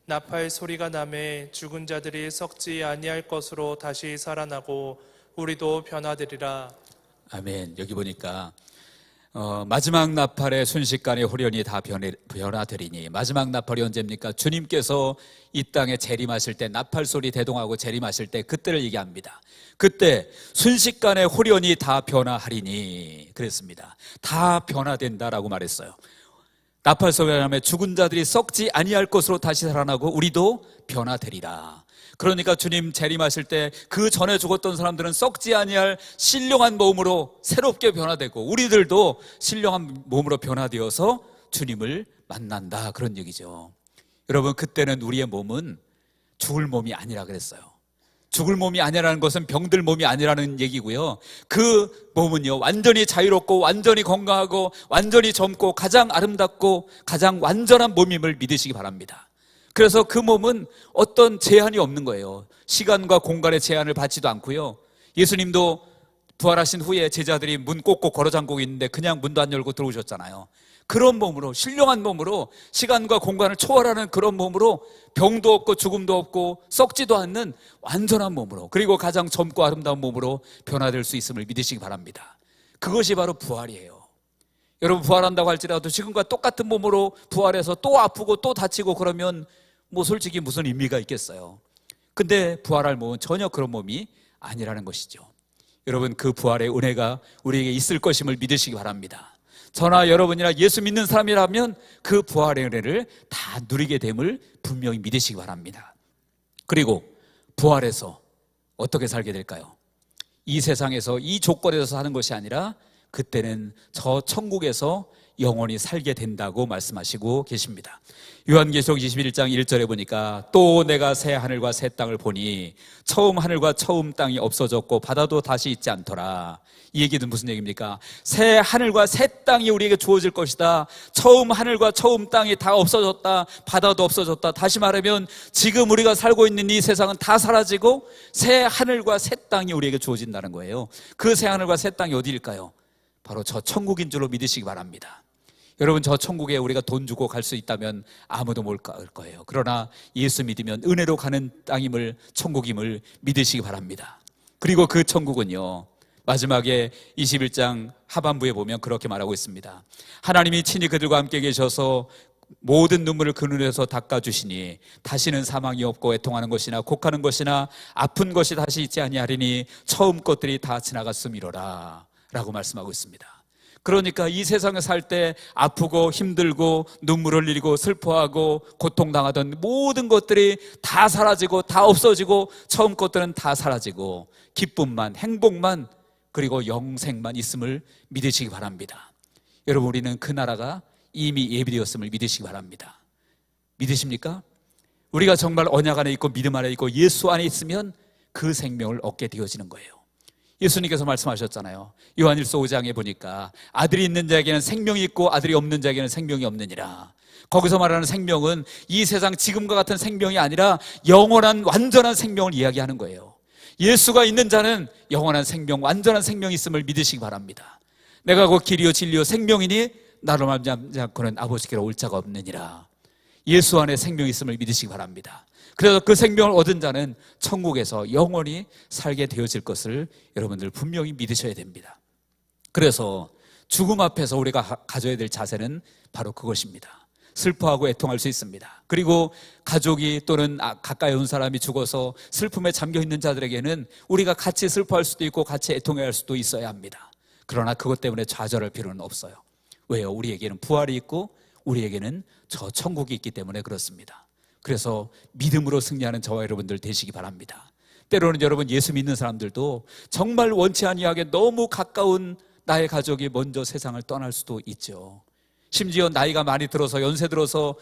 Speaker 2: 나팔 소리가 나매 죽은 자들이 썩지 아니할 것으로 다시 살아나고 우리도 변화되리라.
Speaker 1: 아멘. 여기 보니까 마지막 나팔의 순식간에 호련히 다 변화되리니, 마지막 나팔이 언제입니까? 주님께서 이 땅에 재림하실 때, 나팔 소리 대동하고 재림하실 때 그때를 얘기합니다. 그때 순식간에 호련히 다 변화하리니 그랬습니다. 다 변화된다라고 말했어요. 나팔 소리가 나면 죽은 자들이 썩지 아니할 것으로 다시 살아나고 우리도 변화되리라. 그러니까 주님 재림하실 때 그 전에 죽었던 사람들은 썩지 아니할 신령한 몸으로 새롭게 변화되고 우리들도 신령한 몸으로 변화되어서 주님을 만난다, 그런 얘기죠. 여러분, 그때는 우리의 몸은 죽을 몸이 아니라 그랬어요. 죽을 몸이 아니라는 것은 병들 몸이 아니라는 얘기고요. 그 몸은요, 완전히 자유롭고 완전히 건강하고 완전히 젊고 가장 아름답고 가장 완전한 몸임을 믿으시기 바랍니다. 그래서 그 몸은 어떤 제한이 없는 거예요. 시간과 공간의 제한을 받지도 않고요. 예수님도 부활하신 후에 제자들이 문 꼭꼭 걸어 잠그고 있는데 그냥 문도 안 열고 들어오셨잖아요. 그런 몸으로, 신령한 몸으로, 시간과 공간을 초월하는 그런 몸으로, 병도 없고 죽음도 없고 썩지도 않는 완전한 몸으로, 그리고 가장 젊고 아름다운 몸으로 변화될 수 있음을 믿으시기 바랍니다. 그것이 바로 부활이에요. 여러분, 부활한다고 할지라도 지금과 똑같은 몸으로 부활해서 또 아프고 또 다치고 그러면 뭐 솔직히 무슨 의미가 있겠어요. 근데 부활할 몸은 전혀 그런 몸이 아니라는 것이죠. 여러분, 그 부활의 은혜가 우리에게 있을 것임을 믿으시기 바랍니다. 저나 여러분이나 예수 믿는 사람이라면 그 부활의 은혜를 다 누리게 됨을 분명히 믿으시기 바랍니다. 그리고 부활해서 어떻게 살게 될까요? 이 세상에서 이 조건에서 사는 것이 아니라 그때는 저 천국에서 영원히 살게 된다고 말씀하시고 계십니다. 요한계시록 21장 1절에 보니까 또 내가 새 하늘과 새 땅을 보니 처음 하늘과 처음 땅이 없어졌고 바다도 다시 있지 않더라. 이 얘기는 무슨 얘기입니까? 새 하늘과 새 땅이 우리에게 주어질 것이다. 처음 하늘과 처음 땅이 다 없어졌다. 바다도 없어졌다. 다시 말하면 지금 우리가 살고 있는 이 세상은 다 사라지고 새 하늘과 새 땅이 우리에게 주어진다는 거예요. 그 새 하늘과 새 땅이 어디일까요? 바로 저 천국인 줄로 믿으시기 바랍니다. 여러분, 저 천국에 우리가 돈 주고 갈 수 있다면 아무도 못 갈 거예요. 그러나 예수 믿으면 은혜로 가는 땅임을, 천국임을 믿으시기 바랍니다. 그리고 그 천국은요, 마지막에 21장 하반부에 보면 그렇게 말하고 있습니다. 하나님이 친히 그들과 함께 계셔서 모든 눈물을 그 눈에서 닦아주시니 다시는 사망이 없고 애통하는 것이나 곡하는 것이나 아픈 것이 다시 있지 아니하리니 처음 것들이 다 지나갔음이로라 라고 말씀하고 있습니다. 그러니까 이 세상에 살 때 아프고 힘들고 눈물을 흘리고 슬퍼하고 고통당하던 모든 것들이 다 사라지고 다 없어지고 처음 것들은 다 사라지고 기쁨만, 행복만, 그리고 영생만 있음을 믿으시기 바랍니다. 여러분, 우리는 그 나라가 이미 예비되었음을 믿으시기 바랍니다. 믿으십니까? 우리가 정말 언약 안에 있고 믿음 안에 있고 예수 안에 있으면 그 생명을 얻게 되어지는 거예요. 예수님께서 말씀하셨잖아요. 요한일서 5장에 보니까 아들이 있는 자에게는 생명이 있고 아들이 없는 자에게는 생명이 없느니라. 거기서 말하는 생명은 이 세상 지금과 같은 생명이 아니라 영원한 완전한 생명을 이야기하는 거예요. 예수가 있는 자는 영원한 생명, 완전한 생명이 있음을 믿으시기 바랍니다. 내가 곧 길이요 진리요 생명이니 나로 말미암지 않고는 아버지께로 올 자가 없느니라. 예수 안에 생명이 있음을 믿으시기 바랍니다. 그래서 그 생명을 얻은 자는 천국에서 영원히 살게 되어질 것을 여러분들 분명히 믿으셔야 됩니다. 그래서 죽음 앞에서 우리가 가져야 될 자세는 바로 그것입니다. 슬퍼하고 애통할 수 있습니다. 그리고 가족이 또는 가까이 온 사람이 죽어서 슬픔에 잠겨있는 자들에게는 우리가 같이 슬퍼할 수도 있고 같이 애통해야 할 수도 있어야 합니다. 그러나 그것 때문에 좌절할 필요는 없어요. 왜요? 우리에게는 부활이 있고 우리에게는 저 천국이 있기 때문에 그렇습니다. 그래서 믿음으로 승리하는 저와 여러분들 되시기 바랍니다. 때로는 여러분, 예수 믿는 사람들도 정말 원치 아니하게 너무 가까운 나의 가족이 먼저 세상을 떠날 수도 있죠. 심지어 나이가 많이 들어서 연세 들어서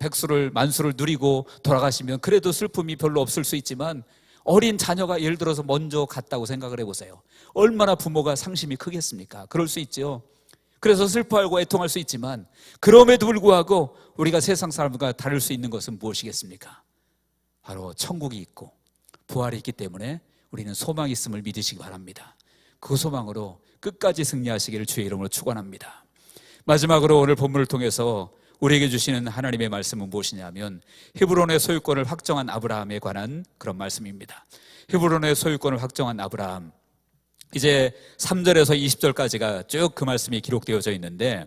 Speaker 1: 백수를 만수를 누리고 돌아가시면 그래도 슬픔이 별로 없을 수 있지만 어린 자녀가 예를 들어서 먼저 갔다고 생각을 해보세요. 얼마나 부모가 상심이 크겠습니까? 그럴 수 있죠. 그래서 슬퍼하고 애통할 수 있지만 그럼에도 불구하고 우리가 세상 사람과 다를 수 있는 것은 무엇이겠습니까? 바로 천국이 있고 부활이 있기 때문에 우리는 소망이 있음을 믿으시기 바랍니다. 그 소망으로 끝까지 승리하시기를 주의 이름으로 축원합니다. 마지막으로 오늘 본문을 통해서 우리에게 주시는 하나님의 말씀은 무엇이냐면 헤브론의 소유권을 확정한 아브라함에 관한 그런 말씀입니다. 헤브론의 소유권을 확정한 아브라함, 이제 3절에서 20절까지가 쭉 그 말씀이 기록되어져 있는데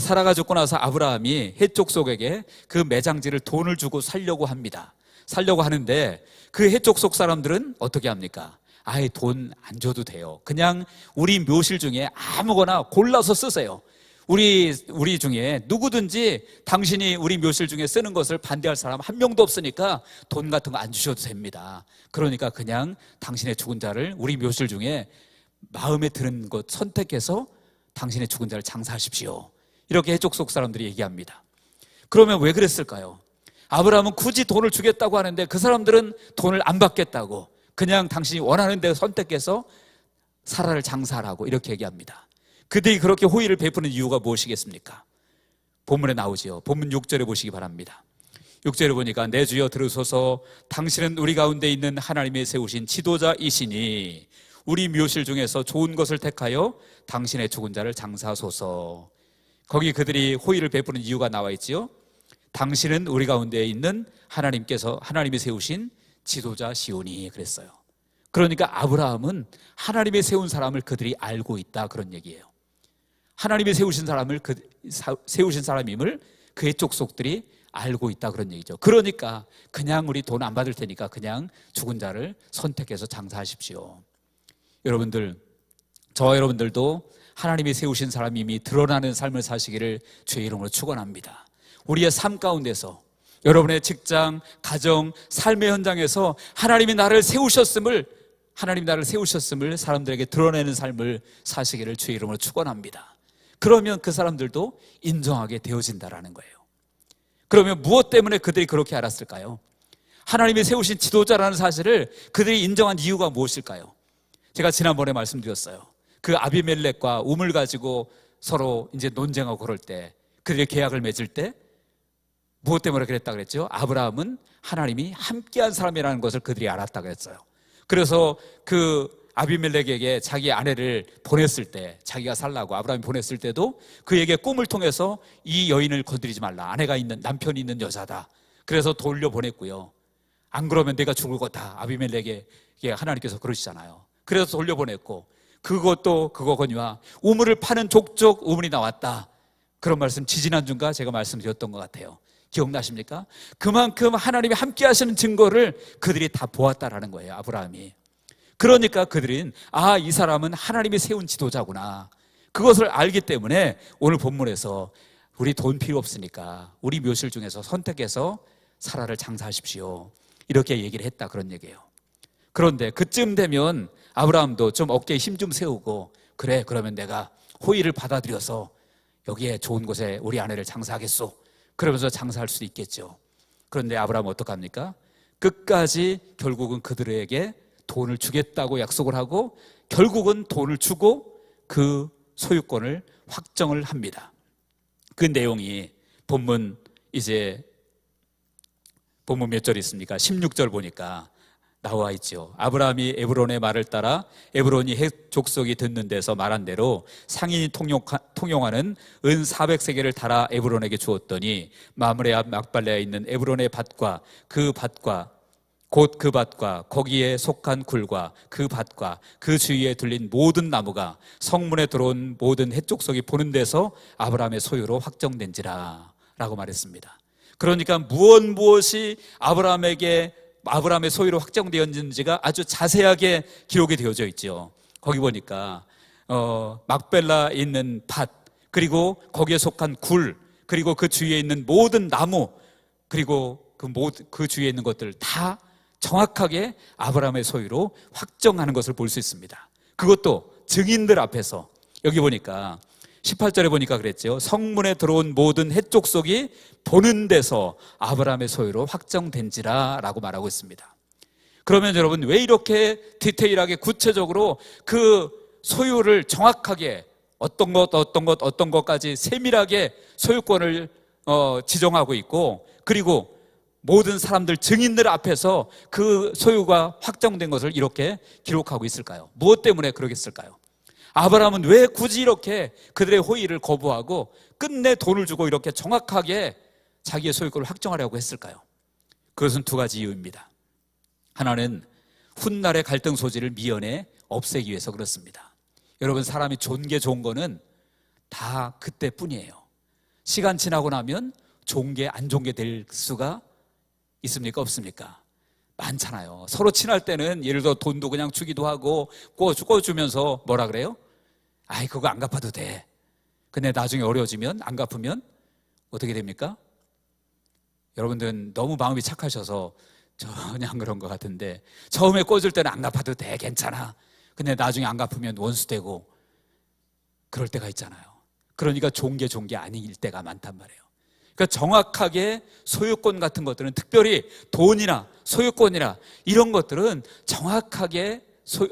Speaker 1: 사라가 죽고 나서 아브라함이 헷 족속에게 그 매장지를 돈을 주고 살려고 합니다. 살려고 하는데 그 헷 족속 사람들은 어떻게 합니까? 아예 돈 안 줘도 돼요. 그냥 우리 묘실 중에 아무거나 골라서 쓰세요. 우리 중에 누구든지 당신이 우리 묘실 중에 쓰는 것을 반대할 사람 한 명도 없으니까 돈 같은 거 안 주셔도 됩니다. 그러니까 그냥 당신의 죽은 자를 우리 묘실 중에 마음에 드는 것 선택해서 당신의 죽은 자를 장사하십시오. 이렇게 해족속 사람들이 얘기합니다. 그러면 왜 그랬을까요? 아브라함은 굳이 돈을 주겠다고 하는데 그 사람들은 돈을 안 받겠다고 그냥 당신이 원하는 데 선택해서 사라를 장사하라고 이렇게 얘기합니다. 그들이 그렇게 호의를 베푸는 이유가 무엇이겠습니까? 본문에 나오지요. 본문 6절에 보시기 바랍니다. 6절에 보니까 내 주여 들으소서 당신은 우리 가운데 있는 하나님의 세우신 지도자이시니 우리 묘실 중에서 좋은 것을 택하여 당신의 죽은 자를 장사하소서. 거기 그들이 호의를 베푸는 이유가 나와 있지요. 당신은 우리 가운데 있는 하나님이 세우신 지도자시오니 그랬어요. 그러니까 아브라함은 하나님이 세운 사람을 그들이 알고 있다 그런 얘기예요. 하나님이 세우신 사람임을 그의 족속들이 알고 있다 그런 얘기죠. 그러니까 그냥 우리 돈 안 받을 테니까 그냥 죽은 자를 선택해서 장사하십시오. 여러분들, 저와 여러분들도 하나님이 세우신 사람임이 드러나는 삶을 사시기를 주의 이름으로 축원합니다. 우리의 삶 가운데서 여러분의 직장, 가정, 삶의 현장에서 하나님이 나를 세우셨음을 사람들에게 드러내는 삶을 사시기를 주의 이름으로 축원합니다. 그러면 그 사람들도 인정하게 되어진다라는 거예요. 그러면 무엇 때문에 그들이 그렇게 알았을까요? 하나님이 세우신 지도자라는 사실을 그들이 인정한 이유가 무엇일까요? 제가 지난번에 말씀드렸어요. 그 아비멜렉과 우물 가지고 서로 이제 논쟁하고 그럴 때 그들이 계약을 맺을 때 무엇 때문에 그랬다 그랬죠? 아브라함은 하나님이 함께한 사람이라는 것을 그들이 알았다 그랬어요. 그래서 그 아비멜렉에게 자기 아내를 보냈을 때, 자기가 살라고 아브라함이 보냈을 때도 그에게 꿈을 통해서 이 여인을 건드리지 말라, 남편이 있는 여자다, 그래서 돌려보냈고요. 안 그러면 내가 죽을 거다, 아비멜렉에게 하나님께서 그러시잖아요. 그래서 돌려보냈고, 그거거니와 우물을 파는 족족 우물이 나왔다, 그런 말씀 지지난주인가 제가 말씀드렸던 것 같아요. 기억나십니까? 그만큼 하나님이 함께 하시는 증거를 그들이 다 보았다라는 거예요, 아브라함이. 그러니까 그들은 이 사람은 하나님이 세운 지도자구나. 그것을 알기 때문에 오늘 본문에서 우리 돈 필요 없으니까 우리 묘실 중에서 선택해서 사라를 장사하십시오, 이렇게 얘기를 했다, 그런 얘기예요. 그런데 그쯤 되면 아브라함도 좀 어깨에 힘 좀 세우고, 그래, 그러면 내가 호의를 받아들여서 여기에 좋은 곳에 우리 아내를 장사하겠소, 그러면서 장사할 수 있겠죠. 그런데 아브라함은 어떡합니까? 끝까지 결국은 그들에게 돈을 주겠다고 약속을 하고 결국은 돈을 주고 그 소유권을 확정을 합니다. 그 내용이 본문 몇 절 있습니까? 16절 보니까 나와 있죠. 아브라함이 에브론의 말을 따라 에브론이 헷 족속이 듣는 데서 말한 대로 상인이 통용하는 은 400세겔을 달아 에브론에게 주었더니 마므레 앞 막발레에 있는 에브론의 밭과 그 밭과 곧 그 밭과 거기에 속한 굴과 그 밭과 그 주위에 둘린 모든 나무가 성문에 들어온 모든 헷족속이 보는 데서 아브라함의 소유로 확정된지라 라고 말했습니다. 그러니까 무엇이 아브라함의 소유로 확정되었는지가 아주 자세하게 기록이 되어져 있죠. 거기 보니까 막벨라에 있는 밭, 그리고 거기에 속한 굴, 그리고 그 주위에 있는 모든 나무, 그리고 그 주위에 있는 것들 다 정확하게 아브라함의 소유로 확정하는 것을 볼 수 있습니다. 그것도 증인들 앞에서. 여기 보니까 18절에 보니까 그랬죠. 성문에 들어온 모든 헷족속이 보는 데서 아브라함의 소유로 확정된지라 라고 말하고 있습니다. 그러면 여러분, 왜 이렇게 디테일하게 구체적으로 그 소유를 정확하게 어떤 것까지 세밀하게 소유권을 지정하고 있고, 그리고 모든 사람들, 증인들 앞에서 그 소유가 확정된 것을 이렇게 기록하고 있을까요? 무엇 때문에 그러겠을까요? 아브라함은 왜 굳이 이렇게 그들의 호의를 거부하고 끝내 돈을 주고 이렇게 정확하게 자기의 소유권을 확정하려고 했을까요? 그것은 두 가지 이유입니다. 하나는 훗날의 갈등 소지를 미연에 없애기 위해서 그렇습니다. 여러분, 사람이 좋은 거는 다 그때뿐이에요. 시간 지나고 나면 좋은 게 안 좋은 게 될 수가 있습니까? 없습니까? 많잖아요. 서로 친할 때는 예를 들어 돈도 그냥 주기도 하고 꿔주면서 뭐라 그래요? 아이, 그거 안 갚아도 돼. 근데 나중에 어려워지면, 안 갚으면 어떻게 됩니까? 여러분들은 너무 마음이 착하셔서 전혀 안 그런 것 같은데, 처음에 꿔줄 때는 안 갚아도 돼, 괜찮아. 근데 나중에 안 갚으면 원수 되고 그럴 때가 있잖아요. 그러니까 좋은 게 아닐 때가 많단 말이에요. 그러니까 정확하게 소유권 같은 것들은, 특별히 돈이나 소유권이나 이런 것들은 정확하게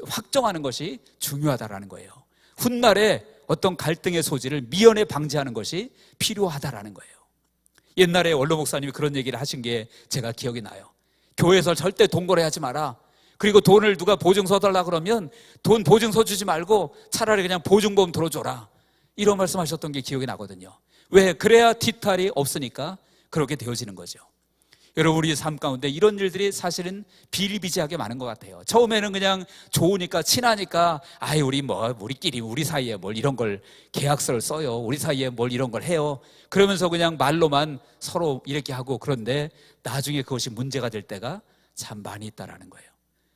Speaker 1: 확정하는 것이 중요하다라는 거예요. 훗날에 어떤 갈등의 소지를 미연에 방지하는 것이 필요하다라는 거예요. 옛날에 원로 목사님이 그런 얘기를 하신 게 제가 기억이 나요. 교회에서 절대 돈 거래하지 마라. 그리고 돈을 누가 보증서 달라 그러면 돈 보증서 주지 말고 차라리 그냥 보증보험 들어줘라, 이런 말씀하셨던 게 기억이 나거든요. 왜? 그래야 뒤탈이 없으니까 그렇게 되어지는 거죠. 여러분, 우리 삶 가운데 이런 일들이 사실은 비일비재하게 많은 것 같아요. 처음에는 그냥 좋으니까, 친하니까, 아이, 우리끼리, 우리 사이에 뭘 이런 걸 계약서를 써요, 우리 사이에 뭘 이런 걸 해요, 그러면서 그냥 말로만 서로 이렇게 하고, 그런데 나중에 그것이 문제가 될 때가 참 많이 있다라는 거예요.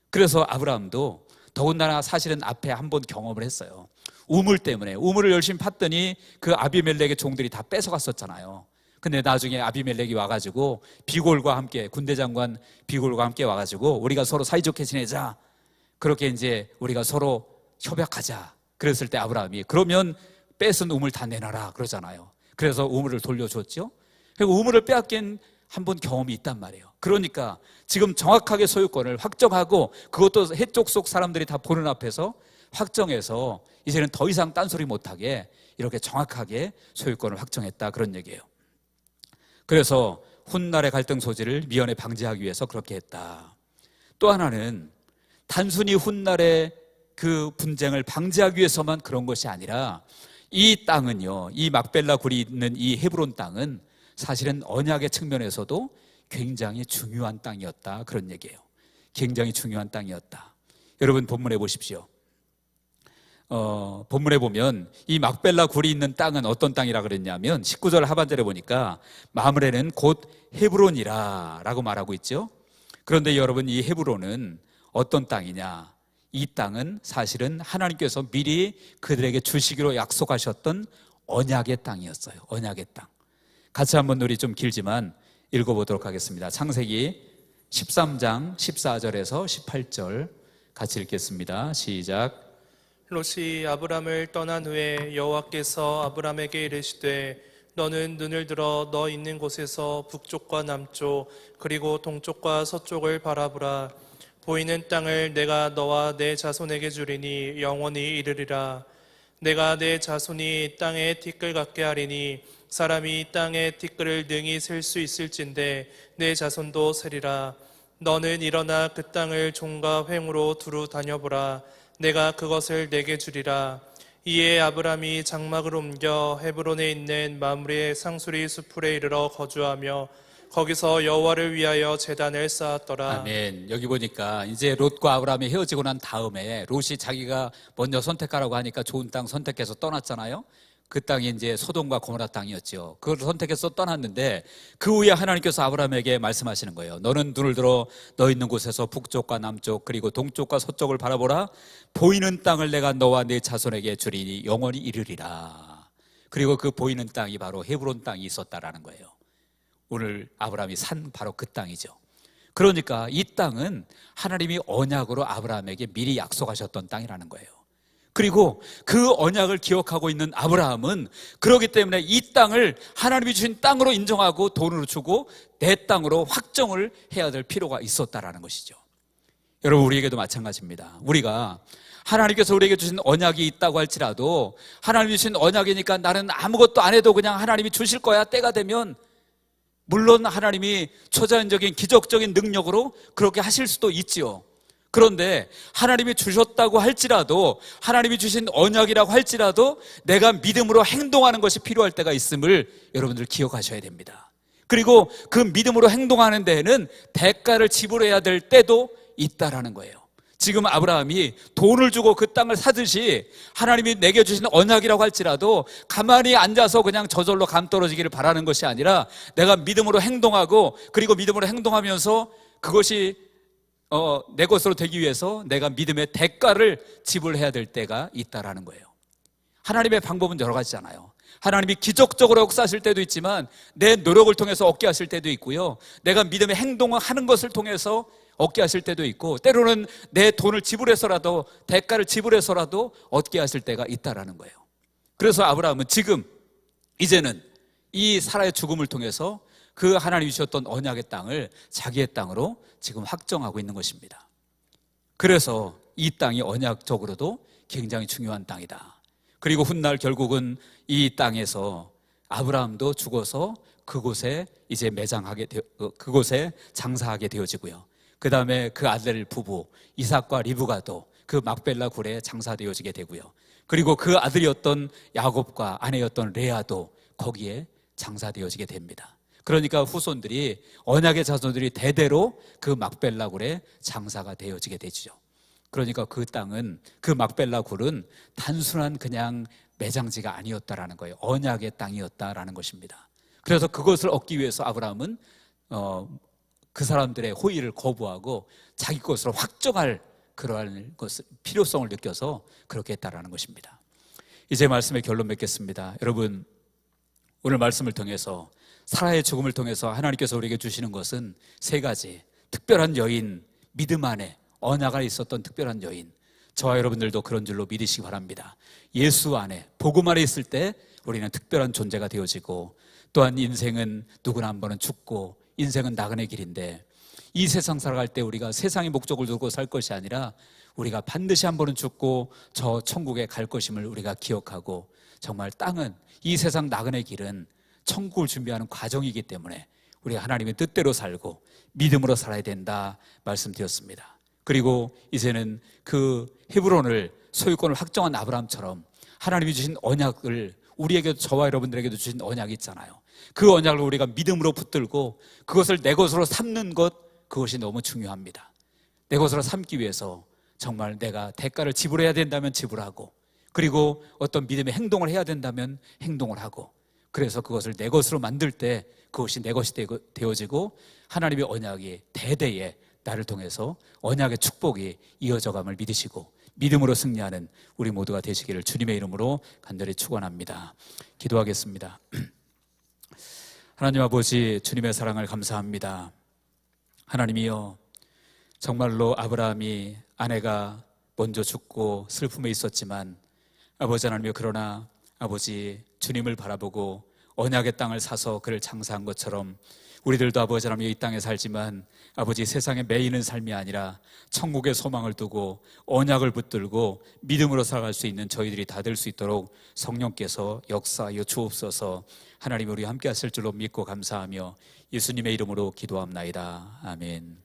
Speaker 1: 그래서 아브라함도 더군다나 사실은 앞에 한번 경험을 했어요. 우물 때문에, 우물을 열심히 팠더니 그 아비멜렉의 종들이 다 뺏어갔었잖아요. 근데 나중에 아비멜렉이 와가지고 비골과 함께, 군대장관 비골과 함께 와가지고 우리가 서로 사이좋게 지내자, 그렇게 이제 우리가 서로 협약하자, 그랬을 때 아브라함이 그러면 뺏은 우물 다 내놔라 그러잖아요. 그래서 우물을 돌려줬죠. 그리고 우물을 빼앗긴 한번 경험이 있단 말이에요. 그러니까 지금 정확하게 소유권을 확정하고, 그것도 해쪽 속 사람들이 다 보는 앞에서 확정해서 이제는 더 이상 딴소리 못하게 이렇게 정확하게 소유권을 확정했다, 그런 얘기예요. 그래서 훗날의 갈등 소지를 미연에 방지하기 위해서 그렇게 했다. 또 하나는 단순히 훗날의 그 분쟁을 방지하기 위해서만 그런 것이 아니라, 이 땅은요, 이 막벨라 굴이 있는 이 헤브론 땅은 사실은 언약의 측면에서도 굉장히 중요한 땅이었다, 그런 얘기예요. 굉장히 중요한 땅이었다. 여러분, 본문에 보십시오. 본문에 보면 이 막벨라 굴이 있는 땅은 어떤 땅이라 그랬냐면 19절 하반절에 보니까 마므레는 곧 헤브론이라 라고 말하고 있죠. 그런데 여러분, 이 헤브론은 어떤 땅이냐? 이 땅은 사실은 하나님께서 미리 그들에게 주시기로 약속하셨던 언약의 땅이었어요. 언약의 땅. 같이 한번 우리 좀 길지만 읽어보도록 하겠습니다. 창세기 13장 14절에서 18절 같이 읽겠습니다. 시작.
Speaker 2: 롯이 아브람을 떠난 후에 여호와께서 아브람에게 이르시되 너는 눈을 들어 너 있는 곳에서 북쪽과 남쪽 그리고 동쪽과 서쪽을 바라보라. 보이는 땅을 내가 너와 내 자손에게 주리니 영원히 이르리라. 내가 내 자손이 땅의 티끌 같게 하리니 사람이 땅의 티끌을 능히 셀 수 있을진데 내 자손도 세리라. 너는 일어나 그 땅을 종과 횡으로 두루 다녀보라. 내가 그것을 내게 주리라. 이에 아브람이 장막을 옮겨 헤브론에 있는 마므리의 상수리 수풀에 이르러 거주하며 거기서 여호와를 위하여 제단을 쌓았더라.
Speaker 1: 아멘. 여기 보니까 이제 롯과 아브라함이 헤어지고 난 다음에 롯이 자기가 먼저 선택하라고 하니까 좋은 땅 선택해서 떠났잖아요. 그 땅이 이제 소돔과 고모라 땅이었죠. 그걸 선택해서 떠났는데 그 후에 하나님께서 아브라함에게 말씀하시는 거예요. 너는 눈을 들어 너 있는 곳에서 북쪽과 남쪽 그리고 동쪽과 서쪽을 바라보라. 보이는 땅을 내가 너와 네 자손에게 주리니 영원히 이르리라. 그리고 그 보이는 땅이 바로 헤브론 땅이 있었다라는 거예요. 오늘 아브라함이 산 바로 그 땅이죠. 그러니까 이 땅은 하나님이 언약으로 아브라함에게 미리 약속하셨던 땅이라는 거예요. 그리고 그 언약을 기억하고 있는 아브라함은 그렇기 때문에 이 땅을 하나님이 주신 땅으로 인정하고 돈으로 주고 내 땅으로 확정을 해야 될 필요가 있었다라는 것이죠. 여러분, 우리에게도 마찬가지입니다. 우리가 하나님께서 우리에게 주신 언약이 있다고 할지라도 하나님이 주신 언약이니까 나는 아무것도 안 해도 그냥 하나님이 주실 거야 때가 되면, 물론 하나님이 초자연적인 기적적인 능력으로 그렇게 하실 수도 있지요. 그런데 하나님이 주셨다고 할지라도, 하나님이 주신 언약이라고 할지라도 내가 믿음으로 행동하는 것이 필요할 때가 있음을 여러분들 기억하셔야 됩니다. 그리고 그 믿음으로 행동하는 데에는 대가를 지불해야 될 때도 있다라는 거예요. 지금 아브라함이 돈을 주고 그 땅을 사듯이 하나님이 내게 주신 언약이라고 할지라도 가만히 앉아서 그냥 저절로 감 떨어지기를 바라는 것이 아니라 내가 믿음으로 행동하고, 그리고 믿음으로 행동하면서 그것이 내 것으로 되기 위해서 내가 믿음의 대가를 지불해야 될 때가 있다라는 거예요. 하나님의 방법은 여러 가지잖아요. 하나님이 기적적으로 역사하실 때도 있지만 내 노력을 통해서 얻게 하실 때도 있고요, 내가 믿음의 행동을 하는 것을 통해서 얻게 하실 때도 있고, 때로는 내 돈을 지불해서라도, 대가를 지불해서라도 얻게 하실 때가 있다라는 거예요. 그래서 아브라함은 지금 이제는 이 사라의 죽음을 통해서 그 하나님이 주셨던 언약의 땅을 자기의 땅으로 지금 확정하고 있는 것입니다. 그래서 이 땅이 언약적으로도 굉장히 중요한 땅이다. 그리고 훗날 결국은 이 땅에서 아브라함도 죽어서 그곳에 이제 그곳에 장사하게 되어지고요, 그 다음에 그 아들 부부 이삭과 리브가도 그 막벨라 굴에 장사되어지게 되고요, 그리고 그 아들이었던 야곱과 아내였던 레아도 거기에 장사되어지게 됩니다. 그러니까 후손들이, 언약의 자손들이 대대로 그 막벨라 굴에 장사가 되어지게 되죠. 그러니까 그 땅은, 그 막벨라 굴은 단순한 그냥 매장지가 아니었다라는 거예요. 언약의 땅이었다라는 것입니다. 그래서 그것을 얻기 위해서 아브라함은 그 사람들의 호의를 거부하고 자기 것으로 확정할 그러한 필요성을 느껴서 그렇게 했다라는 것입니다. 이제 말씀의 결론 맺겠습니다. 여러분, 오늘 말씀을 통해서, 사라의 죽음을 통해서 하나님께서 우리에게 주시는 것은 세 가지. 특별한 여인, 믿음 안에 언약이 있었던 특별한 여인, 저와 여러분들도 그런 줄로 믿으시기 바랍니다. 예수 안에, 복음 안에 있을 때 우리는 특별한 존재가 되어지고, 또한 인생은 누구나 한 번은 죽고 인생은 나그네 길인데, 이 세상 살아갈 때 우리가 세상의 목적을 두고 살 것이 아니라 우리가 반드시 한 번은 죽고 저 천국에 갈 것임을 우리가 기억하고, 정말 땅은, 이 세상 나그네 길은 천국을 준비하는 과정이기 때문에 우리가 하나님의 뜻대로 살고 믿음으로 살아야 된다 말씀드렸습니다. 그리고 이제는 그 헤브론을 소유권을 확정한 아브라함처럼 하나님이 주신 언약을, 우리에게도, 저와 여러분들에게도 주신 언약이 있잖아요. 그 언약을 우리가 믿음으로 붙들고 그것을 내 것으로 삼는 것, 그것이 너무 중요합니다. 내 것으로 삼기 위해서 정말 내가 대가를 지불해야 된다면 지불하고, 그리고 어떤 믿음의 행동을 해야 된다면 행동을 하고, 그래서 그것을 내 것으로 만들 때 그것이 내 것이 되어지고 하나님의 언약이 대대에 나를 통해서 언약의 축복이 이어져감을 믿으시고 믿음으로 승리하는 우리 모두가 되시기를 주님의 이름으로 간절히 축원합니다. 기도하겠습니다. 하나님 아버지, 주님의 사랑을 감사합니다. 하나님이여, 정말로 아브라함이 아내가 먼저 죽고 슬픔에 있었지만 아버지 하나님이여, 그러나 아버지 주님을 바라보고 언약의 땅을 사서 그를 장사한 것처럼 우리들도 아버지 하나님 이 땅에 살지만 아버지 세상에 매이는 삶이 아니라 천국의 소망을 두고 언약을 붙들고 믿음으로 살아갈 수 있는 저희들이 다 될 수 있도록 성령께서 역사하여 주옵소서. 하나님 우리 함께 하실 줄로 믿고 감사하며 예수님의 이름으로 기도합나이다. 아멘.